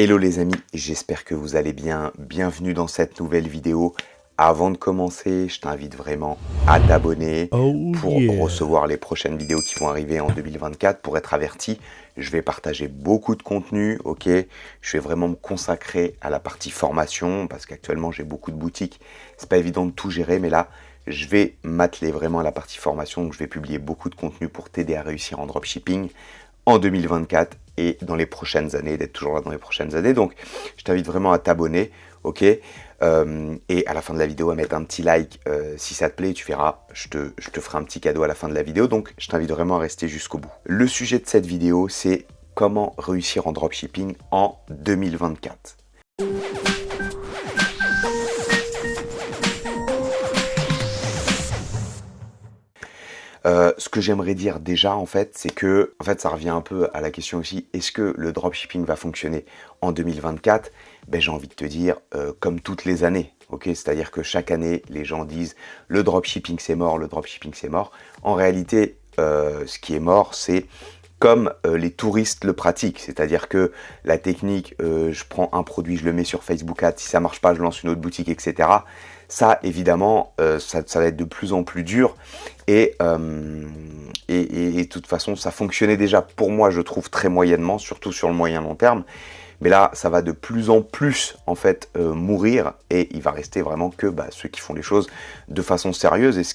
Hello les amis, j'espère que vous allez bien. Bienvenue dans cette nouvelle vidéo. Avant de commencer, je t'invite vraiment à t'abonner Oh pour yeah. recevoir les prochaines vidéos qui vont arriver en 2024, pour être averti. Je vais partager beaucoup de contenu, ok? Je vais vraiment me consacrer à la partie formation parce qu'actuellement j'ai beaucoup de boutiques. C'est pas évident de tout gérer, mais là, je vais m'atteler vraiment à la partie formation. Donc je vais publier beaucoup de contenu pour t'aider à réussir en dropshipping en 2024 et dans les prochaines années, d'être toujours là dans les prochaines années. Donc, je t'invite vraiment à t'abonner, ok? Et à la fin de la vidéo, à mettre un petit like si ça te plaît. Tu verras, je te ferai un petit cadeau à la fin de la vidéo. Donc, je t'invite vraiment à rester jusqu'au bout. Le sujet de cette vidéo, c'est comment réussir en dropshipping en 2024. Ce que j'aimerais dire déjà, en fait, c'est que, en fait, ça revient un peu à la question aussi, est-ce que le dropshipping va fonctionner en 2024? Ben, j'ai envie de te dire, comme toutes les années, ok? C'est-à-dire que chaque année, les gens disent, le dropshipping c'est mort, le dropshipping c'est mort. En réalité, ce qui est mort, c'est comme les touristes le pratiquent, c'est-à-dire que la technique, je prends un produit, je le mets sur Facebook Ads, si ça marche pas, je lance une autre boutique, etc. Ça, évidemment, ça va être de plus en plus dur. Et de toute façon, ça fonctionnait déjà pour moi, je trouve, très moyennement, surtout sur le moyen long terme. Mais là, ça va de plus en plus, en fait, mourir. Et il va rester vraiment que ceux qui font les choses de façon sérieuse et ce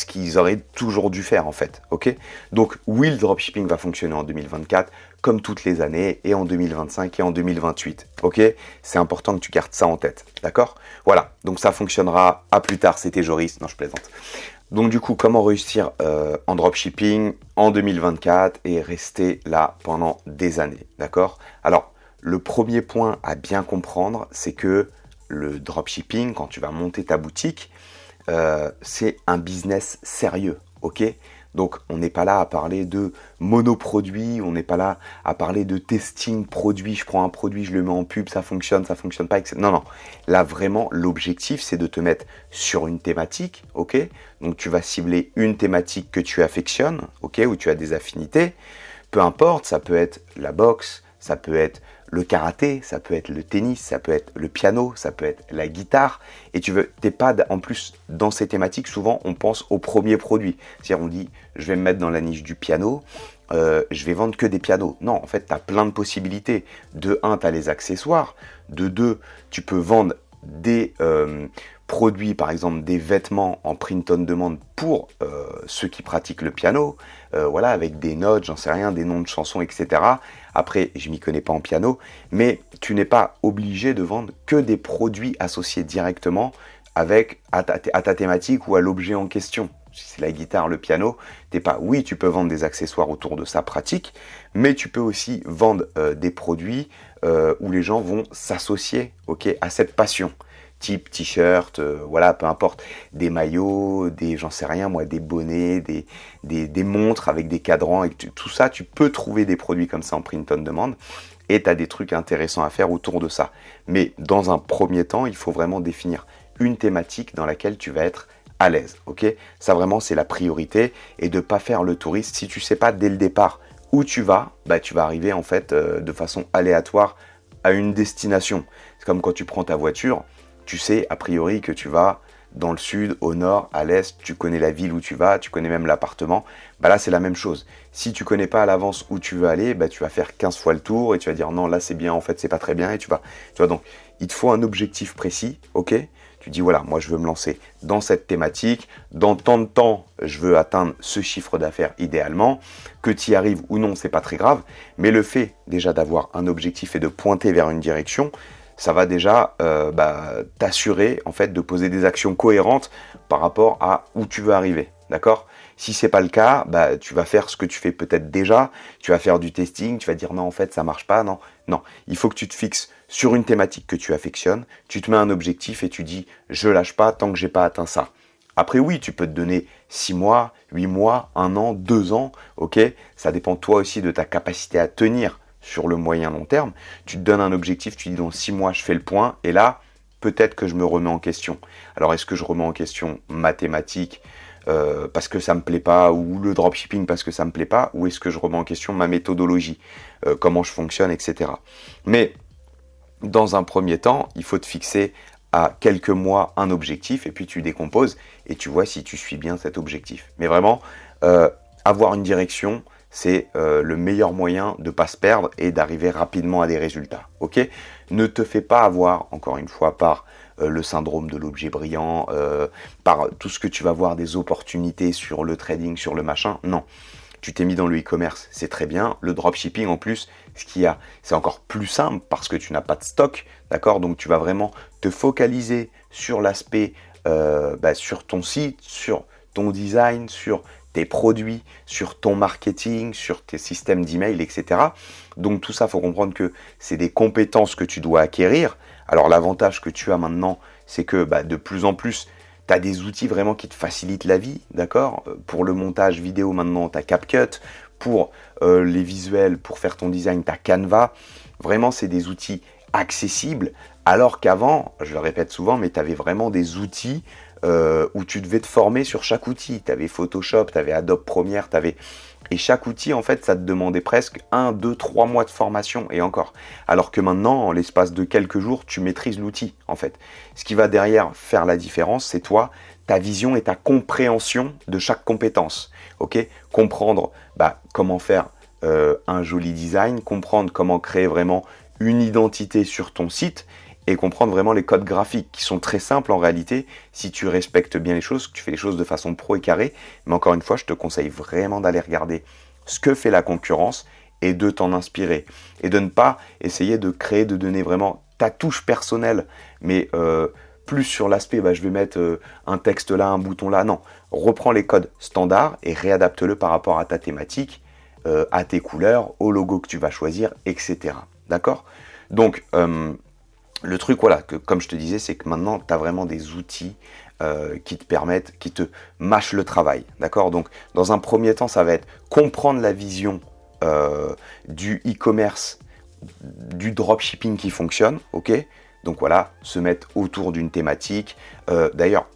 qu'ils auraient toujours dû faire, en fait. Ok? Donc, oui, le dropshipping va fonctionner en 2024, comme toutes les années, et en 2025 et en 2028. Ok? C'est important que tu gardes ça en tête. D'accord? Voilà. Donc, ça fonctionnera. À plus tard. C'était Joris. Non, je plaisante. Donc du coup, comment réussir en dropshipping en 2024 et rester là pendant des années, d'accord? Alors, le premier point à bien comprendre, c'est que le dropshipping, quand tu vas monter ta boutique, c'est un business sérieux, ok? Donc on n'est pas là à parler de monoproduit, on n'est pas là à parler de testing produit, je prends un produit, je le mets en pub, ça fonctionne pas, etc. Non, non. Là vraiment, l'objectif, c'est de te mettre sur une thématique, ok? Donc tu vas cibler une thématique que tu affectionnes, ok? Où tu as des affinités. Peu importe, ça peut être la boxe, ça peut être le karaté, ça peut être le tennis, ça peut être le piano, ça peut être la guitare. Et t'es pas, en plus, dans ces thématiques, souvent, on pense au premier produit. C'est-à-dire, on dit, je vais me mettre dans la niche du piano, je vais vendre que des pianos. Non, en fait, tu as plein de possibilités. De un, tu as les accessoires. De deux, tu peux vendre des produits, par exemple des vêtements en print on demand pour ceux qui pratiquent le piano, voilà, avec des notes, j'en sais rien, des noms de chansons, etc. Après, je m'y connais pas en piano, mais tu n'es pas obligé de vendre que des produits associés directement à ta thématique ou à l'objet en question. Si c'est la guitare, le piano, oui, tu peux vendre des accessoires autour de sa pratique, mais tu peux aussi vendre des produits où les gens vont s'associer, ok, à cette passion. Type t-shirt, voilà, peu importe, des maillots, j'en sais rien moi, des bonnets, des montres avec des cadrans, et tout ça, tu peux trouver des produits comme ça en print on demand, et tu as des trucs intéressants à faire autour de ça. Mais dans un premier temps, il faut vraiment définir une thématique dans laquelle tu vas être à l'aise, ok? Ça vraiment, c'est la priorité, et de pas faire le touriste. Si tu sais pas dès le départ où tu vas, tu vas arriver en fait de façon aléatoire à une destination. C'est comme quand tu prends ta voiture, tu sais a priori que tu vas dans le sud, au nord, à l'est, tu connais la ville où tu vas, tu connais même l'appartement. Là, c'est la même chose. Si tu connais pas à l'avance où tu veux aller, tu vas faire 15 fois le tour et tu vas dire non, là c'est bien, en fait c'est pas très bien, et tu vois, donc il te faut un objectif précis, ok? Tu dis voilà, moi je veux me lancer dans cette thématique, dans tant de temps, je veux atteindre ce chiffre d'affaires idéalement, que tu y arrives ou non, c'est pas très grave, mais le fait déjà d'avoir un objectif et de pointer vers une direction, ça va déjà t'assurer en fait de poser des actions cohérentes par rapport à où tu veux arriver, d'accord? Si c'est pas le cas, tu vas faire ce que tu fais peut-être déjà, tu vas faire du testing, tu vas dire non en fait ça marche pas, non, non, il faut que tu te fixes sur une thématique que tu affectionnes, tu te mets un objectif et tu dis je lâche pas tant que j'ai pas atteint ça. Après oui, tu peux te donner 6 mois, 8 mois, 1 an, 2 ans, ok? Ça dépend toi aussi de ta capacité à tenir sur le moyen long terme. Tu te donnes un objectif, tu dis dans 6 mois je fais le point, et là, peut-être que je me remets en question. Alors est-ce que je remets en question mathématiques parce que ça me plaît pas, ou le dropshipping parce que ça me plaît pas, ou est-ce que je remets en question ma méthodologie, comment je fonctionne, etc. Mais dans un premier temps, il faut te fixer à quelques mois un objectif et puis tu décomposes et tu vois si tu suis bien cet objectif. Mais vraiment, avoir une direction, c'est le meilleur moyen de ne pas se perdre et d'arriver rapidement à des résultats. Ok ? Ne te fais pas avoir, encore une fois, par le syndrome de l'objet brillant, par tout ce que tu vas voir des opportunités sur le trading, sur le machin. Non. Tu t'es mis dans le e-commerce, c'est très bien. Le dropshipping, en plus, c'est encore plus simple parce que tu n'as pas de stock, d'accord ? Donc, tu vas vraiment te focaliser sur l'aspect, sur ton site, sur ton design, sur tes produits, sur ton marketing, sur tes systèmes d'email, etc. Donc, tout ça, il faut comprendre que c'est des compétences que tu dois acquérir. Alors, l'avantage que tu as maintenant, c'est que de plus en plus, tu as des outils vraiment qui te facilitent la vie, d'accord ? Pour le montage vidéo, maintenant, tu as CapCut. Pour les visuels, pour faire ton design, tu as Canva. Vraiment, c'est des outils accessibles. Alors qu'avant, je le répète souvent, mais tu avais vraiment des outils où tu devais te former sur chaque outil. Tu avais Photoshop, tu avais Adobe Premiere, et chaque outil, en fait, ça te demandait presque 1, 2, 3 mois de formation et encore. Alors que maintenant, en l'espace de quelques jours, tu maîtrises l'outil, en fait. Ce qui va derrière faire la différence, c'est toi, ta vision et ta compréhension de chaque compétence. Ok ? Comprendre comment faire un joli design, comprendre comment créer vraiment une identité sur ton site et comprendre vraiment les codes graphiques qui sont très simples en réalité si tu respectes bien les choses, que tu fais les choses de façon pro et carrée. Mais encore une fois, je te conseille vraiment d'aller regarder ce que fait la concurrence et de t'en inspirer. Et de ne pas essayer de créer, de donner vraiment ta touche personnelle, mais plus sur l'aspect, je vais mettre un texte là, un bouton là. Non, reprends les codes standards et réadapte-le par rapport à ta thématique, à tes couleurs, au logo que tu vas choisir, etc. D'accord ? Donc, le truc, comme je te disais, c'est que maintenant, tu as vraiment des outils qui te permettent, qui te mâchent le travail. D'accord ? Donc, dans un premier temps, ça va être comprendre la vision du e-commerce, du dropshipping qui fonctionne. Ok ? Donc voilà, se mettre autour d'une thématique. D'ailleurs,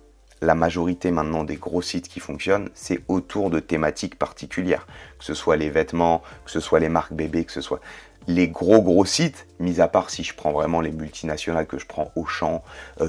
la majorité maintenant des gros sites qui fonctionnent, c'est autour de thématiques particulières. Que ce soit les vêtements, que ce soit les marques bébés, que ce soit les gros sites, mis à part si je prends vraiment les multinationales, que je prends Auchan,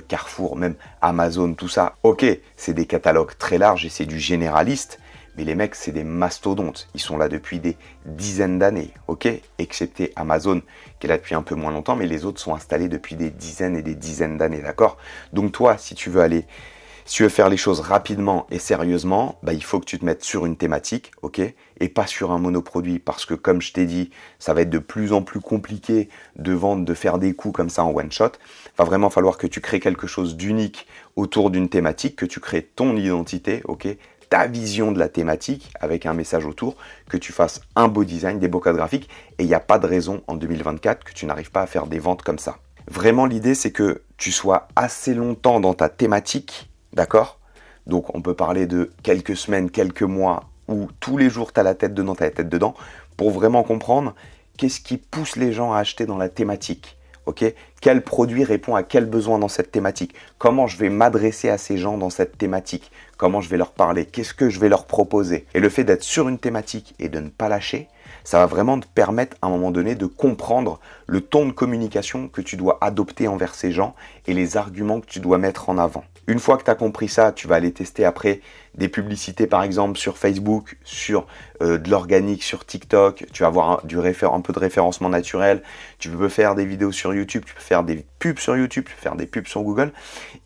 Carrefour, même Amazon, tout ça. Ok, c'est des catalogues très larges et c'est du généraliste, mais les mecs, c'est des mastodontes. Ils sont là depuis des dizaines d'années, ok ? Excepté Amazon, qui est là depuis un peu moins longtemps, mais les autres sont installés depuis des dizaines et des dizaines d'années, d'accord ? Donc toi, si tu veux faire les choses rapidement et sérieusement, il faut que tu te mettes sur une thématique, ok ? Et pas sur un monoproduit, parce que comme je t'ai dit, ça va être de plus en plus compliqué de vendre, de faire des coups comme ça en one shot. Il va vraiment falloir que tu crées quelque chose d'unique autour d'une thématique, que tu crées ton identité, ok ? Ta vision de la thématique avec un message autour, que tu fasses un beau design, des beaux codes graphiques, et il n'y a pas de raison en 2024 que tu n'arrives pas à faire des ventes comme ça. Vraiment, l'idée, c'est que tu sois assez longtemps dans ta thématique, d'accord ? Donc, on peut parler de quelques semaines, quelques mois, où tous les jours, tu as la tête dedans, pour vraiment comprendre qu'est-ce qui pousse les gens à acheter dans la thématique. Ok ? Quel produit répond à quel besoin dans cette thématique ? Comment je vais m'adresser à ces gens dans cette thématique ? Comment je vais leur parler ? Qu'est-ce que je vais leur proposer ? Et le fait d'être sur une thématique et de ne pas lâcher, ça va vraiment te permettre à un moment donné de comprendre le ton de communication que tu dois adopter envers ces gens et les arguments que tu dois mettre en avant. Une fois que tu as compris ça, tu vas aller tester après des publicités par exemple sur Facebook, sur de l'organique sur TikTok, tu vas avoir un peu de référencement naturel, tu peux faire des vidéos sur YouTube, tu peux faire des pubs sur YouTube, tu peux faire des pubs sur Google.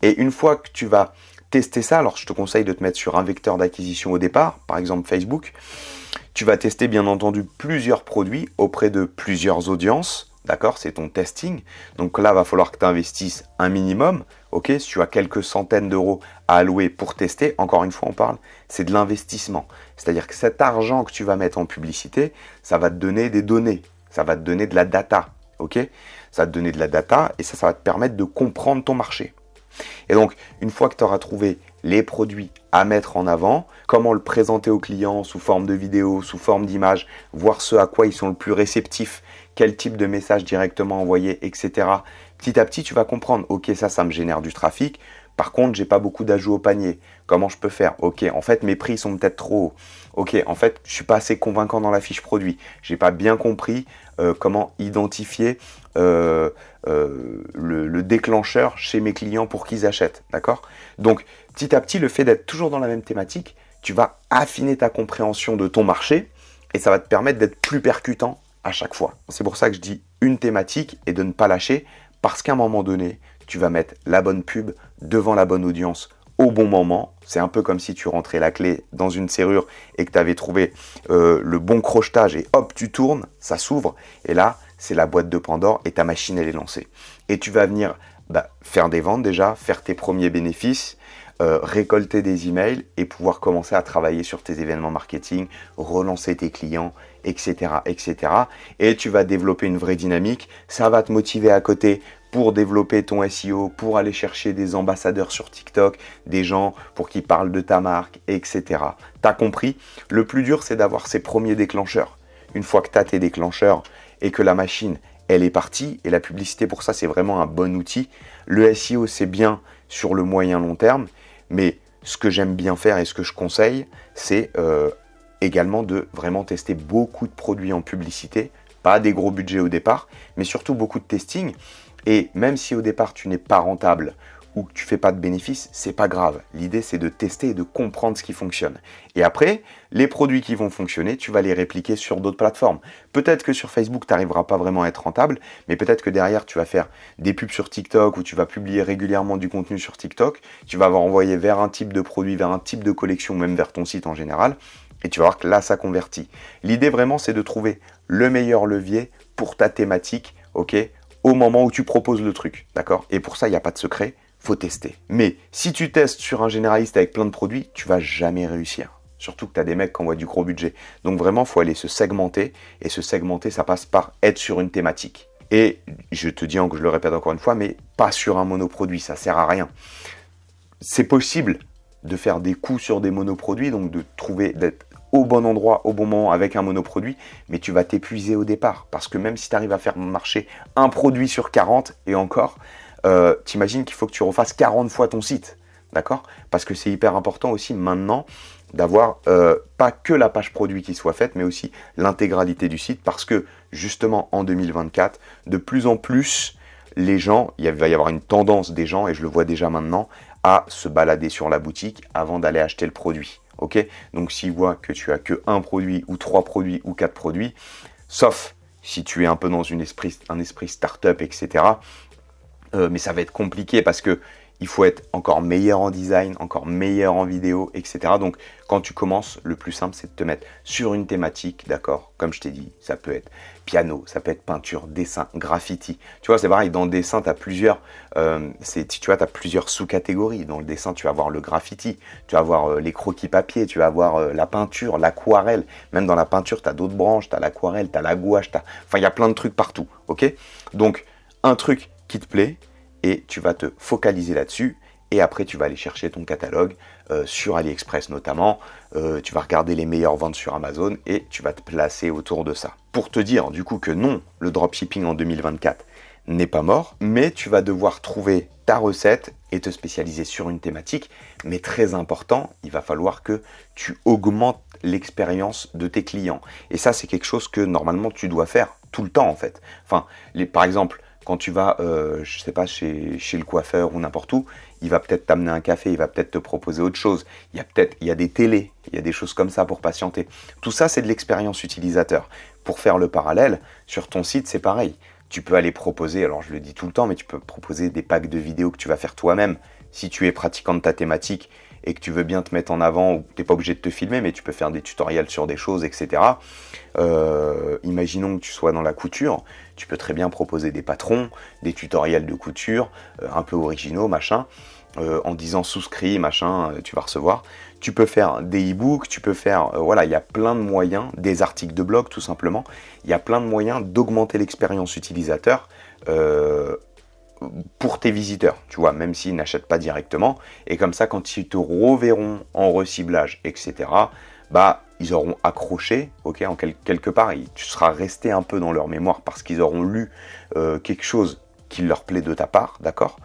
Et une fois que tu vas tester ça, alors je te conseille de te mettre sur un vecteur d'acquisition au départ, par exemple Facebook, tu vas tester bien entendu plusieurs produits auprès de plusieurs audiences. D'accord, c'est ton testing. Donc là, il va falloir que tu investisses un minimum. Ok, si tu as quelques centaines d'euros à allouer pour tester, encore une fois, on parle, c'est de l'investissement. C'est-à-dire que cet argent que tu vas mettre en publicité, ça va te donner des données, ça va te donner de la data. Ok, ça va te donner de la data et ça va te permettre de comprendre ton marché. Et donc, une fois que tu auras trouvé les produits à mettre en avant, comment le présenter aux clients sous forme de vidéo, sous forme d'image, voir ce à quoi ils sont le plus réceptifs, quel type de message directement envoyer, etc. Petit à petit, tu vas comprendre, ok, ça me génère du trafic. Par contre, j'ai pas beaucoup d'ajouts au panier. Comment je peux faire ? Ok, en fait, mes prix sont peut-être trop hauts. Ok, en fait, je suis pas assez convaincant dans la fiche produit. J'ai pas bien compris comment identifier le déclencheur chez mes clients pour qu'ils achètent, d'accord? Donc, petit à petit, le fait d'être toujours dans la même thématique, tu vas affiner ta compréhension de ton marché et ça va te permettre d'être plus percutant à chaque fois. C'est pour ça que je dis une thématique et de ne pas lâcher, parce qu'à un moment donné, tu vas mettre la bonne pub devant la bonne audience au bon moment. C'est un peu comme si tu rentrais la clé dans une serrure et que tu avais trouvé le bon crochetage et hop, tu tournes, ça s'ouvre. Et là, c'est la boîte de Pandore et ta machine, elle est lancée. Et tu vas venir faire des ventes déjà, faire tes premiers bénéfices, récolter des emails et pouvoir commencer à travailler sur tes événements marketing, relancer tes clients, etc., etc. Et tu vas développer une vraie dynamique. Ça va te motiver à côté pour développer ton SEO, pour aller chercher des ambassadeurs sur TikTok, des gens pour qui parlent de ta marque, etc. T'as compris? Le plus dur, c'est d'avoir ces premiers déclencheurs. Une fois que tu as tes déclencheurs et que la machine, elle est partie, et la publicité pour ça, c'est vraiment un bon outil. Le SEO, c'est bien sur le moyen long terme, mais ce que j'aime bien faire et ce que je conseille, c'est également de vraiment tester beaucoup de produits en publicité, pas des gros budgets au départ, mais surtout beaucoup de testing. Et même si au départ tu n'es pas rentable ou que tu fais pas de bénéfices, c'est pas grave. L'idée c'est de tester et de comprendre ce qui fonctionne. Et après, les produits qui vont fonctionner, tu vas les répliquer sur d'autres plateformes. Peut-être que sur Facebook, tu n'arriveras pas vraiment à être rentable, mais peut-être que derrière, tu vas faire des pubs sur TikTok ou tu vas publier régulièrement du contenu sur TikTok. Tu vas avoir envoyé vers un type de produit, vers un type de collection, même vers ton site en général. Et tu vas voir que là, ça convertit. L'idée vraiment, c'est de trouver le meilleur levier pour ta thématique, ok, au moment où tu proposes le truc, d'accord? Et pour ça, il n'y a pas de secret, faut tester. Mais si tu testes sur un généraliste avec plein de produits, tu vas jamais réussir. Surtout que tu as des mecs qui envoient du gros budget. Donc vraiment, il faut aller se segmenter. Et se segmenter, ça passe par être sur une thématique. Et je te dis, je le répète encore une fois, mais pas sur un monoproduit, ça sert à rien. C'est possible de faire des coups sur des monoproduits, donc de trouver, d'être au bon endroit, au bon moment avec un monoproduit, mais tu vas t'épuiser au départ. Parce que même si tu arrives à faire marcher un produit sur 40, et encore, t'imagines qu'il faut que tu refasses 40 fois ton site. D'accord? Parce que c'est hyper important aussi maintenant d'avoir pas que la page produit qui soit faite, mais aussi l'intégralité du site. Parce que justement, en 2024, de plus en plus, les gens, il va y avoir une tendance des gens, et je le vois déjà maintenant, à se balader sur la boutique avant d'aller acheter le produit. Ok? Donc s'ils voient que tu as que un produit ou 3 produits ou 4 produits, sauf si tu es un peu dans un esprit start-up, etc. Mais ça va être compliqué parce que il faut être encore meilleur en design, encore meilleur en vidéo, etc. Donc, quand tu commences, le plus simple, c'est de te mettre sur une thématique, d'accord? Comme je t'ai dit, ça peut être piano, ça peut être peinture, dessin, graffiti. Tu vois, c'est pareil, dans le dessin, tu as plusieurs, t'as plusieurs sous-catégories. Dans le dessin, tu vas avoir le graffiti, tu vas avoir les croquis papier, tu vas avoir la peinture, l'aquarelle. Même dans la peinture, tu as d'autres branches, tu as l'aquarelle, tu as la gouache, enfin, il y a plein de trucs partout, ok? Donc, un truc qui te plaît, et tu vas te focaliser là-dessus, et après tu vas aller chercher ton catalogue sur AliExpress notamment, tu vas regarder les meilleures ventes sur Amazon, et tu vas te placer autour de ça. Pour te dire du coup que non, le dropshipping en 2024 n'est pas mort, mais tu vas devoir trouver ta recette et te spécialiser sur une thématique, mais très important, il va falloir que tu augmentes l'expérience de tes clients. Et ça, c'est quelque chose que normalement tu dois faire tout le temps en fait. Enfin, par exemple, quand tu vas, je sais pas, chez le coiffeur ou n'importe où, il va peut-être t'amener un café, il va peut-être te proposer autre chose. Il y a des télés, il y a des choses comme ça pour patienter. Tout ça, c'est de l'expérience utilisateur. Pour faire le parallèle, sur ton site, c'est pareil. Tu peux aller proposer, alors je le dis tout le temps, mais tu peux proposer des packs de vidéos que tu vas faire toi-même. Si tu es pratiquant de ta thématique et que tu veux bien te mettre en avant, ou tu n'es pas obligé de te filmer, mais tu peux faire des tutoriels sur des choses, etc. Imaginons que tu sois dans la couture, tu peux très bien proposer des patrons, des tutoriels de couture, un peu originaux, machin, en disant souscrit, machin, tu vas recevoir. Tu peux faire des e-books, tu peux faire, voilà, il y a plein de moyens, des articles de blog tout simplement, il y a plein de moyens d'augmenter l'expérience utilisateur pour tes visiteurs, tu vois, même s'ils n'achètent pas directement. Et comme ça, quand ils te reverront en reciblage, etc., bah, ils auront accroché, ok, en quelque part, tu seras resté un peu dans leur mémoire parce qu'ils auront lu quelque chose qui leur plaît de ta part, d'accord?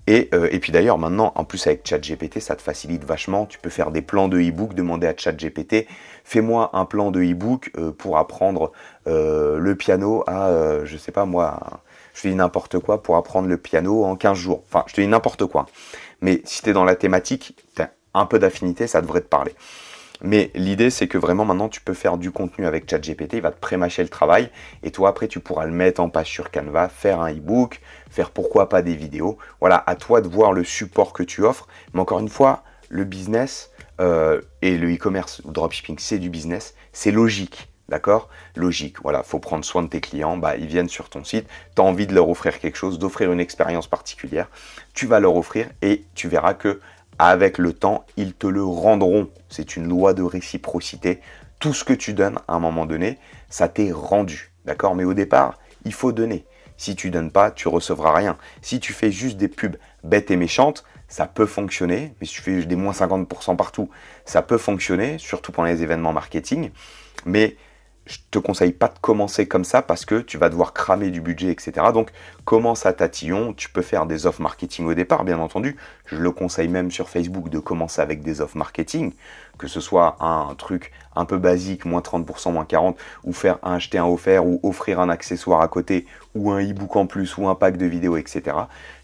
Et puis d'ailleurs, maintenant, en plus avec ChatGPT, ça te facilite vachement. Tu peux faire des plans de e-book, demander à ChatGPT, fais-moi un plan de e-book pour apprendre le piano à, je sais pas moi, je te dis n'importe quoi, pour apprendre le piano en 15 jours. Enfin, je te dis n'importe quoi. Mais si tu es dans la thématique, tu as un peu d'affinité, ça devrait te parler. Mais l'idée, c'est que vraiment maintenant, tu peux faire du contenu avec ChatGPT, il va te pré-mâcher le travail, et toi, après, tu pourras le mettre en page sur Canva, faire un e-book, faire pourquoi pas des vidéos. Voilà, à toi de voir le support que tu offres. Mais encore une fois, le business et le e-commerce ou dropshipping, c'est du business, c'est logique. D'accord? Logique, voilà, faut prendre soin de tes clients, ils viennent sur ton site, tu as envie de leur offrir quelque chose, d'offrir une expérience particulière, tu vas leur offrir et tu verras que avec le temps, ils te le rendront. C'est une loi de réciprocité. Tout ce que tu donnes à un moment donné, ça t'est rendu. D'accord? Mais au départ, il faut donner. Si tu donnes pas, tu recevras rien. Si tu fais juste des pubs bêtes et méchantes, ça peut fonctionner. Mais si tu fais des moins 50% partout, ça peut fonctionner, surtout pendant les événements marketing. Mais je te conseille pas de commencer comme ça parce que tu vas devoir cramer du budget, etc. Donc, commence à tatillon. Tu peux faire des offres marketing au départ, bien entendu. Je le conseille même sur Facebook de commencer avec des offres marketing, que ce soit un truc un peu basique, moins 30%, moins 40%, ou faire un acheter un offert, ou offrir un accessoire à côté, ou un e-book en plus, ou un pack de vidéos, etc.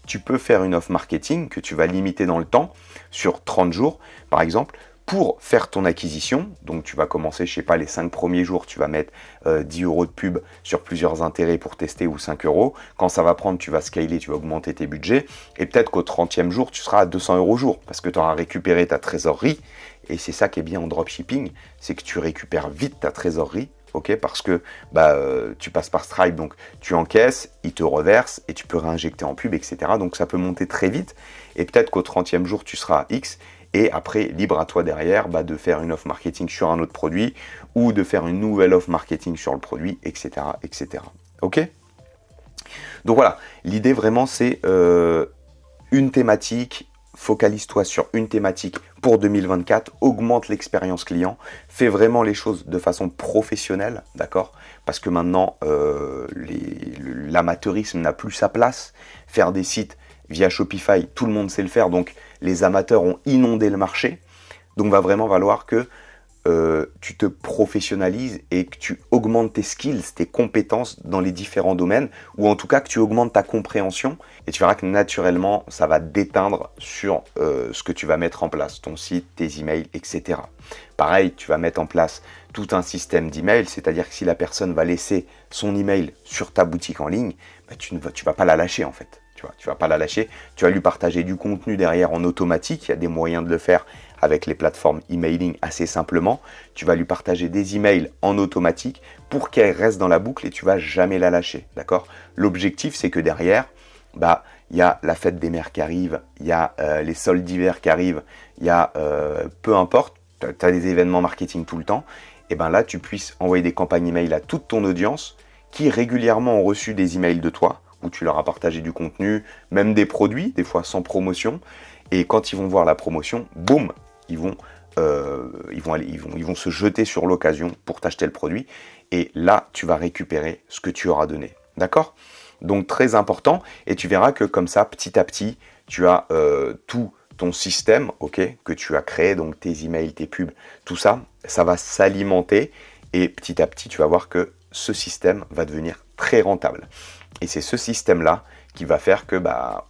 Tu peux faire une offre marketing que tu vas limiter dans le temps, sur 30 jours, par exemple, pour faire ton acquisition. Donc tu vas commencer, je sais pas, les 5 premiers jours, tu vas mettre 10 € de pub sur plusieurs intérêts pour tester, ou 5 €. Quand ça va prendre, tu vas scaler, tu vas augmenter tes budgets. Et peut-être qu'au 30e jour, tu seras à 200 € au jour parce que tu auras récupéré ta trésorerie. Et c'est ça qui est bien en dropshipping, c'est que tu récupères vite ta trésorerie. Okay, parce que tu passes par Stripe, donc tu encaisses, il te reverse et tu peux réinjecter en pub, etc. Donc ça peut monter très vite. Et peut-être qu'au 30e jour, tu seras à X. Et après, libre à toi derrière de faire une offre marketing sur un autre produit ou de faire une nouvelle offre marketing sur le produit, etc. etc. Ok? Donc voilà, l'idée vraiment c'est une thématique, focalise-toi sur une thématique pour 2024, augmente l'expérience client, fais vraiment les choses de façon professionnelle, d'accord? Parce que maintenant, l'amateurisme n'a plus sa place. Faire des sites via Shopify, tout le monde sait le faire, donc les amateurs ont inondé le marché. Donc va vraiment falloir que tu te professionnalises et que tu augmentes tes skills, tes compétences dans les différents domaines, ou en tout cas que tu augmentes ta compréhension, et tu verras que naturellement ça va déteindre sur ce que tu vas mettre en place, ton site, tes emails, etc. Pareil, tu vas mettre en place tout un système d'email, c'est-à-dire que si la personne va laisser son email sur ta boutique en ligne, tu vas pas la lâcher en fait. Tu vas pas la lâcher, tu vas lui partager du contenu derrière en automatique, il y a des moyens de le faire avec les plateformes emailing assez simplement. Tu vas lui partager des emails en automatique pour qu'elle reste dans la boucle et tu vas jamais la lâcher, d'accord? L'objectif, c'est que derrière, il y a la fête des mères qui arrive, il y a les soldes d'hiver qui arrivent, il y a peu importe, tu as des événements marketing tout le temps, et là, tu puisses envoyer des campagnes email à toute ton audience qui régulièrement ont reçu des emails de toi, où tu leur as partagé du contenu, même des produits, des fois sans promotion. Et quand ils vont voir la promotion, boum, ils vont se jeter sur l'occasion pour t'acheter le produit. Et là, tu vas récupérer ce que tu auras donné. D'accord? Donc très important. Et tu verras que comme ça, petit à petit, tu as tout ton système, ok, que tu as créé, donc tes emails, tes pubs, tout ça, ça va s'alimenter. Et petit à petit, tu vas voir que ce système va devenir très rentable. Et c'est ce système-là qui va faire que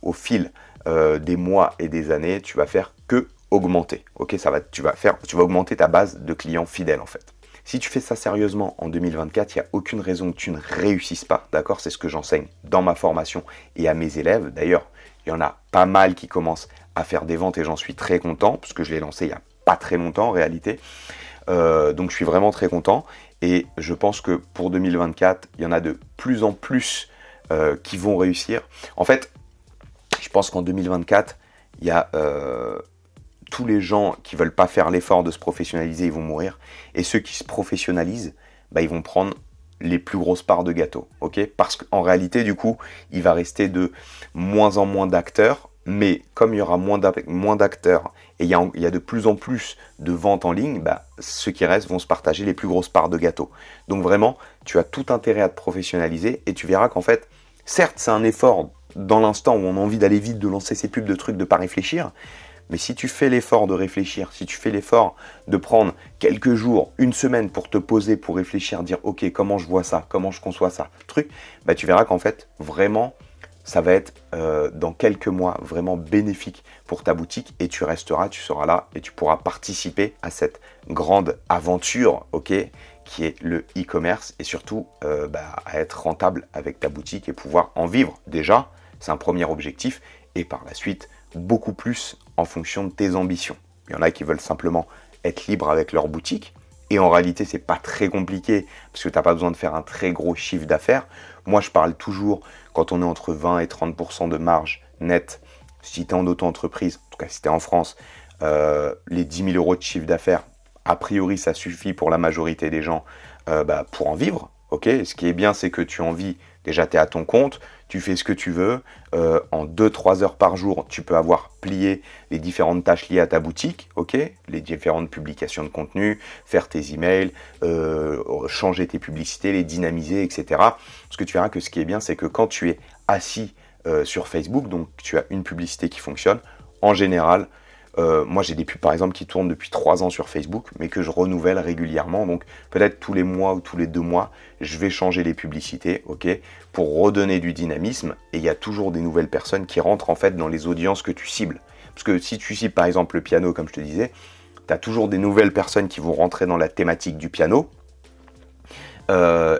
au fil des mois et des années, tu vas faire que augmenter. Ok, tu vas augmenter ta base de clients fidèles en fait. Si tu fais ça sérieusement en 2024, il n'y a aucune raison que tu ne réussisses pas. D'accord? C'est ce que j'enseigne dans ma formation et à mes élèves. D'ailleurs, il y en a pas mal qui commencent à faire des ventes et j'en suis très content parce que je l'ai lancé il n'y a pas très longtemps en réalité. Donc je suis vraiment très content et je pense que pour 2024, il y en a de plus en plus qui vont réussir. En fait, je pense qu'en 2024, il y a tous les gens qui ne veulent pas faire l'effort de se professionnaliser, ils vont mourir. Et ceux qui se professionnalisent, ils vont prendre les plus grosses parts de gâteau. Okay, parce qu'en réalité, du coup, il va rester de moins en moins d'acteurs. Mais comme il y aura moins d'acteurs et il y a de plus en plus de ventes en ligne, ceux qui restent vont se partager les plus grosses parts de gâteau. Donc vraiment, tu as tout intérêt à te professionnaliser et tu verras qu'en fait, certes, c'est un effort dans l'instant où on a envie d'aller vite, de lancer ses pubs, de trucs, de ne pas réfléchir, Mais si tu fais l'effort de réfléchir, si tu fais l'effort de prendre quelques jours, une semaine pour te poser, pour réfléchir, dire ok, comment je vois ça, comment je conçois ça, truc, bah tu verras qu'en fait, vraiment, ça va être dans quelques mois vraiment bénéfique pour ta boutique et tu resteras, tu seras là et tu pourras participer à cette grande aventure, ok, qui est le e-commerce et surtout à être rentable avec ta boutique et pouvoir en vivre déjà, c'est un premier objectif et par la suite beaucoup plus en fonction de tes ambitions. Il y en a qui veulent simplement être libres avec leur boutique et en réalité c'est pas très compliqué parce que tu n'as pas besoin de faire un très gros chiffre d'affaires. Moi je parle toujours quand on est entre 20 et 30% de marge nette, si tu es en auto-entreprise, en tout cas si tu es en France, les 10 000 euros de chiffre d'affaires, a priori ça suffit pour la majorité des gens pour en vivre. Okay, ce qui est bien, c'est que tu en vis, déjà tu es à ton compte, tu fais ce que tu veux, en 2-3 heures par jour, tu peux avoir plié les différentes tâches liées à ta boutique, okay, les différentes publications de contenu, faire tes emails, changer tes publicités, les dynamiser, etc. Parce que tu verras que ce qui est bien, c'est que quand tu es assis sur Facebook, donc tu as une publicité qui fonctionne, en général, moi j'ai des pubs par exemple qui tournent depuis 3 ans sur Facebook mais que je renouvelle régulièrement, donc peut-être tous les mois ou tous les 2 mois je vais changer les publicités, ok, pour redonner du dynamisme et il y a toujours des nouvelles personnes qui rentrent en fait dans les audiences que tu cibles, parce que si tu cibles par exemple le piano comme je te disais, tu as toujours des nouvelles personnes qui vont rentrer dans la thématique du piano.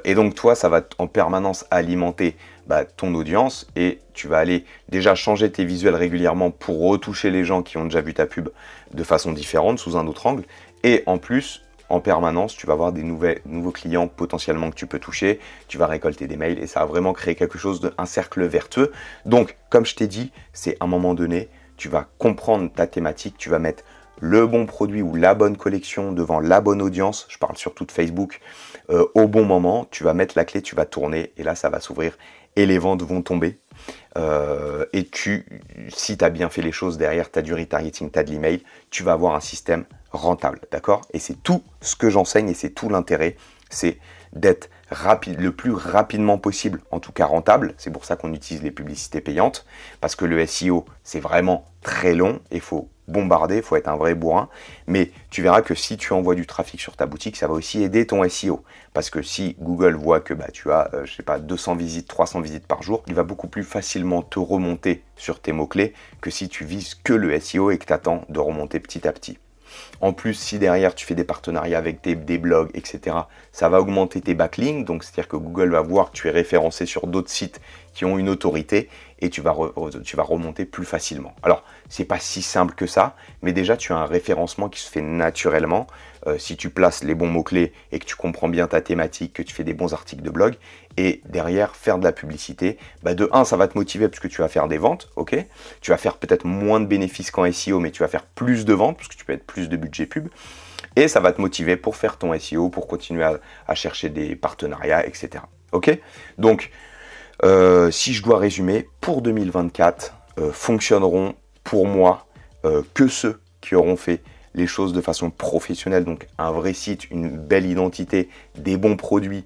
Et donc toi, ça va en permanence alimenter ton audience et tu vas aller déjà changer tes visuels régulièrement pour retoucher les gens qui ont déjà vu ta pub de façon différente, sous un autre angle. Et en plus, en permanence, tu vas avoir des nouveaux clients potentiellement que tu peux toucher, tu vas récolter des mails et ça va vraiment créer quelque chose un cercle vertueux. Donc, comme je t'ai dit, c'est à un moment donné, tu vas comprendre ta thématique, tu vas mettre le bon produit ou la bonne collection devant la bonne audience, je parle surtout de Facebook, au bon moment, tu vas mettre la clé, tu vas tourner et là ça va s'ouvrir et les ventes vont tomber. Et si tu as bien fait les choses derrière, tu as du retargeting, tu as de l'email, tu vas avoir un système rentable, d'accord? Et c'est tout ce que j'enseigne et c'est tout l'intérêt, c'est d'être rapide, le plus rapidement possible, en tout cas rentable. C'est pour ça qu'on utilise les publicités payantes, parce que le SEO, c'est vraiment très long et il faut bombarder, il faut être un vrai bourrin. Mais tu verras que si tu envoies du trafic sur ta boutique, ça va aussi aider ton SEO. Parce que si Google voit que tu as, 200 visites, 300 visites par jour, il va beaucoup plus facilement te remonter sur tes mots-clés que si tu vises que le SEO et que tu attends de remonter petit à petit. En plus, si derrière tu fais des partenariats avec des blogs, etc., ça va augmenter tes backlinks. Donc, c'est-à-dire que Google va voir que tu es référencé sur d'autres sites qui ont une autorité et tu vas remonter plus facilement. Alors, c'est pas si simple que ça, mais déjà, tu as un référencement qui se fait naturellement. Si tu places les bons mots-clés et que tu comprends bien ta thématique, que tu fais des bons articles de blog, et derrière, faire de la publicité, de 1, ça va te motiver parce que tu vas faire des ventes, ok. Tu vas faire peut-être moins de bénéfices qu'en SEO, mais tu vas faire plus de ventes parce que tu peux être plus de budget pub. Et ça va te motiver pour faire ton SEO, pour continuer à chercher des partenariats, etc. Ok. Donc, si je dois résumer, pour 2024, fonctionneront pour moi que ceux qui auront fait les choses de façon professionnelle, donc un vrai site, une belle identité, des bons produits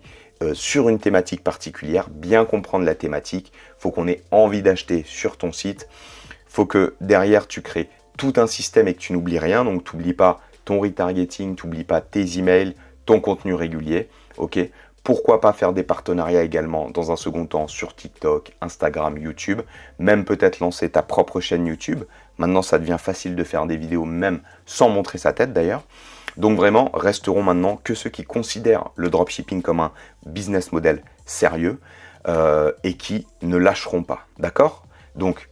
sur une thématique particulière, bien comprendre la thématique, il faut qu'on ait envie d'acheter sur ton site, il faut que derrière tu crées tout un système et que tu n'oublies rien, donc tu n'oublies pas ton retargeting, tu n'oublies pas tes emails, ton contenu régulier, ok. Pourquoi pas faire des partenariats également dans un second temps sur TikTok, Instagram, YouTube, même peut-être lancer ta propre chaîne YouTube. Maintenant, ça devient facile de faire des vidéos même sans montrer sa tête d'ailleurs. Donc vraiment, resteront maintenant que ceux qui considèrent le dropshipping comme un business model sérieux et qui ne lâcheront pas, d'accord? Donc,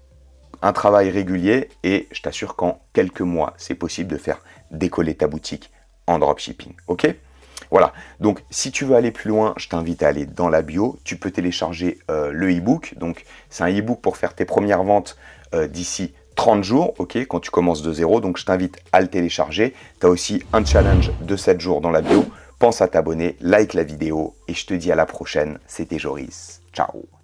un travail régulier et je t'assure qu'en quelques mois, c'est possible de faire décoller ta boutique en dropshipping, ok? Voilà, donc si tu veux aller plus loin, je t'invite à aller dans la bio. Tu peux télécharger le e-book. Donc c'est un e-book pour faire tes premières ventes d'ici 30 jours, ok, quand tu commences de zéro. Donc je t'invite à le télécharger. Tu as aussi un challenge de 7 jours dans la bio. Pense à t'abonner, like la vidéo et je te dis à la prochaine. C'était Joris. Ciao.